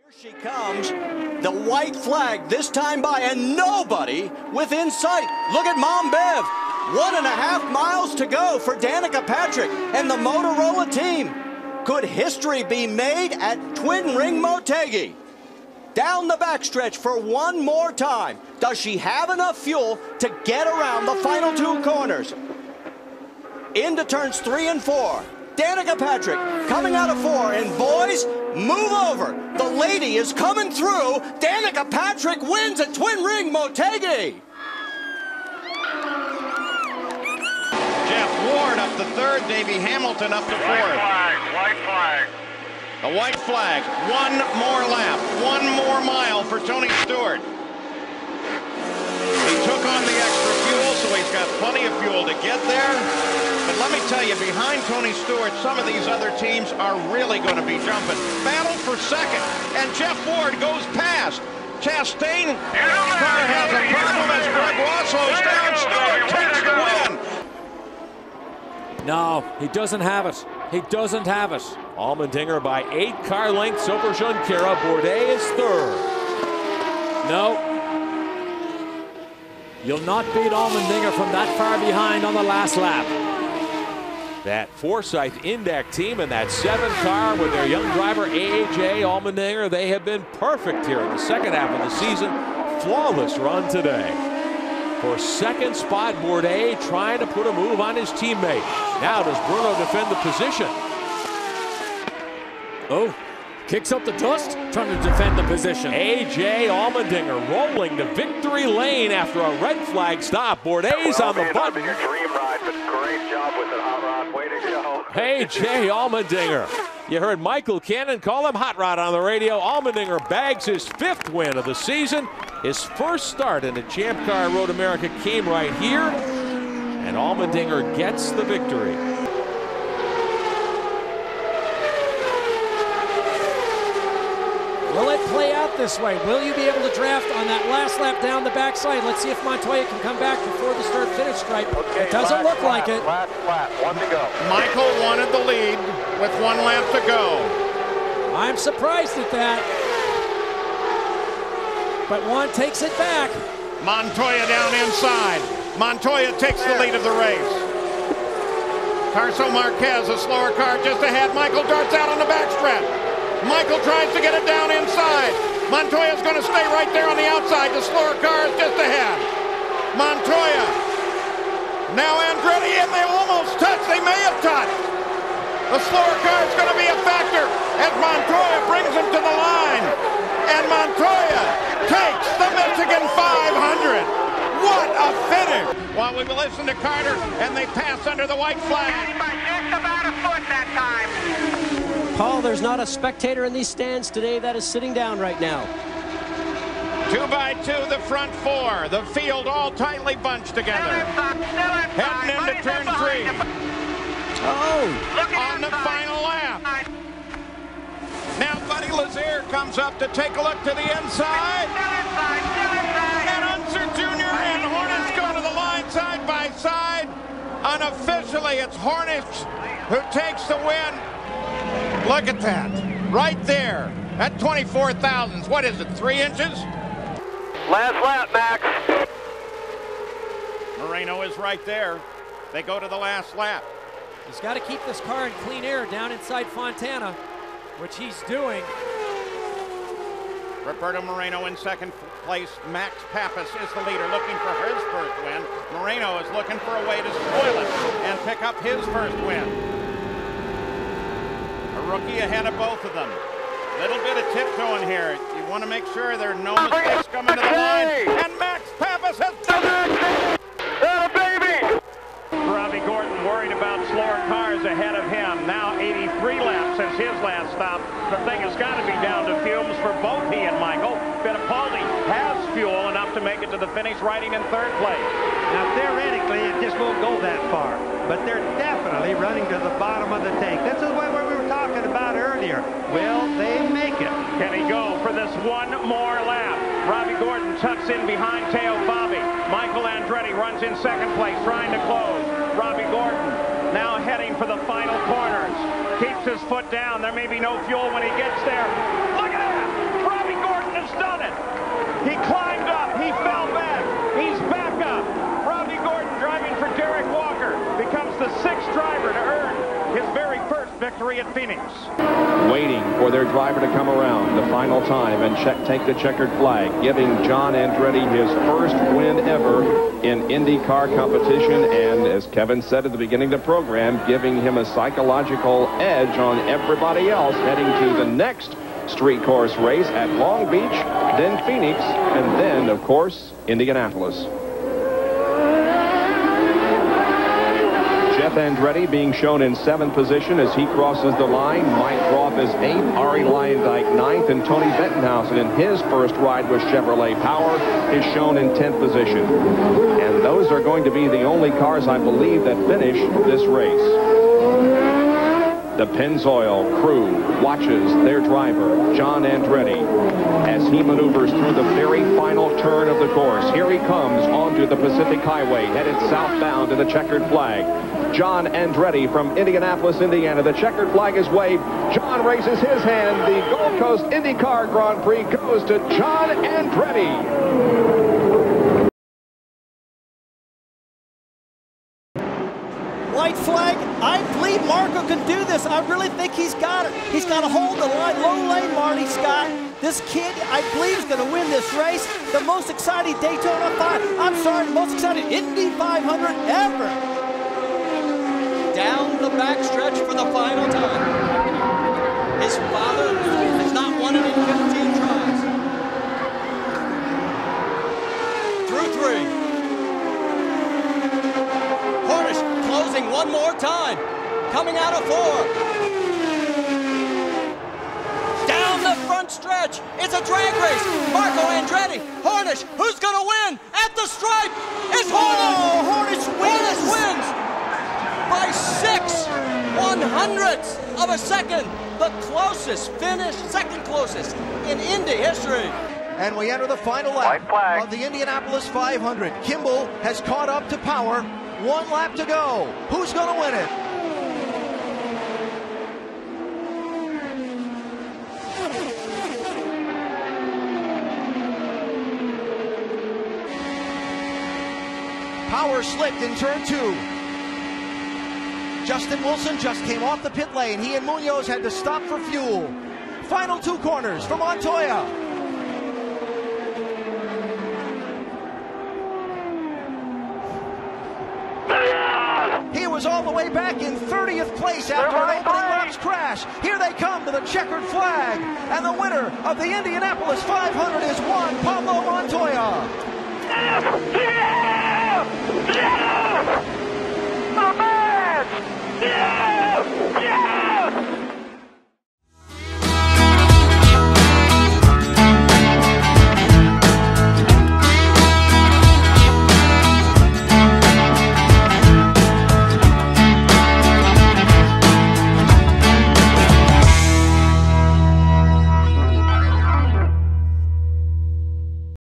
Here she comes, the white flag this time by, and nobody within sight. Look at Mom Bev. 1.5 miles to go for Danica Patrick and the Motorola team. Could history be made at Twin Ring Motegi? Down the backstretch for one more time. Does she have enough fuel to get around the final two corners? Into turns 3 and 4. Danica Patrick coming out of 4, and boys, move over. The lady is coming through. Danica Patrick wins at Twin Ring Motegi. Jeff Ward up to 3rd, Davey Hamilton up to 4th. White flag. The white flag, one more lap, one more mile for Tony Stewart. He took on the extra fuel, so he's got plenty of fuel to get there. But let me tell you, behind Tony Stewart, some of these other teams are really going to be jumping. Battle for 2nd, and Jeff Ward goes past. Chastain car has a problem as Greg Ross slows down. Stewart takes the win. No, he doesn't have it. He doesn't have it. Allmendinger by 8 car lengths over Junqueira. Bourdais is 3rd. No. You'll not beat Allmendinger from that far behind on the last lap. That Forsyth Indycar team and that 7 car with their young driver AJ Allmendinger, they have been perfect here in the second half of the season. Flawless run today. For 2nd spot, Bourdais trying to put a move on his teammate. Now does Bruno defend the position? Oh, kicks up the dust, trying to defend the position. AJ Allmendinger rolling to victory lane after a red flag stop. Bourdais on the button. Your dream ride, but great job with it, Hot Rod. Way to go. AJ Allmendinger. You heard Michael Cannon call him Hot Rod on the radio. Allmendinger bags his 5th win of the season. His first start in the Champ Car Road America came right here, and Allmendinger gets the victory. Will it play out this way? Will you be able to draft on that last lap down the backside? Let's see if Montoya can come back before the start-finish stripe. Okay, it doesn't look like it. Last lap, 1 to go. Michael wanted the lead with 1 lap to go. I'm surprised at that. But Juan takes it back. Montoya down inside. Montoya takes the lead of the race. Carso Marquez, a slower car just ahead. Michael darts out on the backstretch. Michael tries to get it down inside. Montoya's going to stay right there on the outside. The slower car is just ahead. Montoya. Now Andretti, and they almost touched. They may have touched. The slower car is going to be a factor as Montoya brings him to the line. And Montoya takes the Michigan 500. What a finish! While we listen to Carter, and they pass under the white flag. By just about a foot that time. Paul, there's not a spectator in these stands today that is sitting down right now. 2 by 2, the front 4. The field all tightly bunched together. Heading into turn 3. Oh! On the final lap. Now Buddy Lazier comes up to take a look to the inside. And Unser Jr. and Hornets go to the line side by side. Unofficially, it's Hornets who takes the win. Look at that. Right there. At 24 thousandths. What is it, 3 inches? Last lap, Max. Moreno is right there. They go to the last lap. He's got to keep this car in clean air down inside Fontana, which he's doing. Roberto Moreno in 2nd place. Max Pappas is the leader, looking for his first win. Moreno is looking for a way to spoil it and pick up his first win. A rookie ahead of both of them. Little bit of tiptoeing here. You want to make sure there are no mistakes coming to the line. And Max Pappas has done it! Robbie Gordon worried about slower cars ahead of him. Now 83 laps since his last stop. The thing has got to be down to fumes for both he and Michael. Fittipaldi has fuel enough to make it to the finish, riding in 3rd place. Now theoretically it just won't go that far, but they're definitely running to the bottom of the tank. This is what we were talking about earlier. Will they make it? Can he go for this one more lap? Robbie Gordon tucks in behind Teo Bobby. Michael Andretti runs in 2nd place, trying to close. Robbie Gordon now heading for the final corners. Keeps his foot down. There may be no fuel when he gets there. Look at that! done it. He climbed up. He fell back. He's back up. Rodney Gordon, driving for Derek Walker, becomes the 6th driver to earn his very first victory at Phoenix. Waiting for their driver to come around the final time and take the checkered flag, giving John Andretti his first win ever in IndyCar competition, and as Kevin said at the beginning of the program, giving him a psychological edge on everybody else heading to the next street course race at Long Beach, then Phoenix, and then, of course, Indianapolis. Jeff Andretti being shown in 7th position as he crosses the line. Mike Groff is 8th, Ari Leyendijk 9th, and Tony Bettenhausen in his first ride with Chevrolet Power is shown in 10th position. And those are going to be the only cars, I believe, that finish this race. The Pennzoil crew watches their driver, John Andretti, as he maneuvers through the very final turn of the course. Here he comes onto the Pacific Highway, headed southbound to the checkered flag. John Andretti from Indianapolis, Indiana. The checkered flag is waved. John raises his hand. The Gold Coast IndyCar Grand Prix goes to John Andretti. White flag. I believe Marco can do this. I really think he's got it. He's got to hold the line. Low lane, Marty Scott. This kid, I believe, is going to win this race. The most exciting Daytona 5. I'm sorry, the most exciting Indy 500 ever. Down the backstretch for the final time. His father has not won it in 15 tries. Through 3. Hornish closing one more time. Coming out of 4. Down the front stretch. It's a drag race. Marco Andretti, Hornish, who's going to win? At the stripe, it's Hornish. Oh, Hornish wins. Hornish wins by 6/100ths of a second. The closest finish, second closest in Indy history. And we enter the final lap of the Indianapolis 500. Kimball has caught up to Power. 1 lap to go. Who's going to win it? Power slipped in turn 2. Justin Wilson just came off the pit lane. He and Munoz had to stop for fuel. Final 2 corners for Montoya. He was all the way back in 30th place after an opening laps crash. Here they come to the checkered flag. And the winner of the Indianapolis 500 is Juan Pablo Montoya.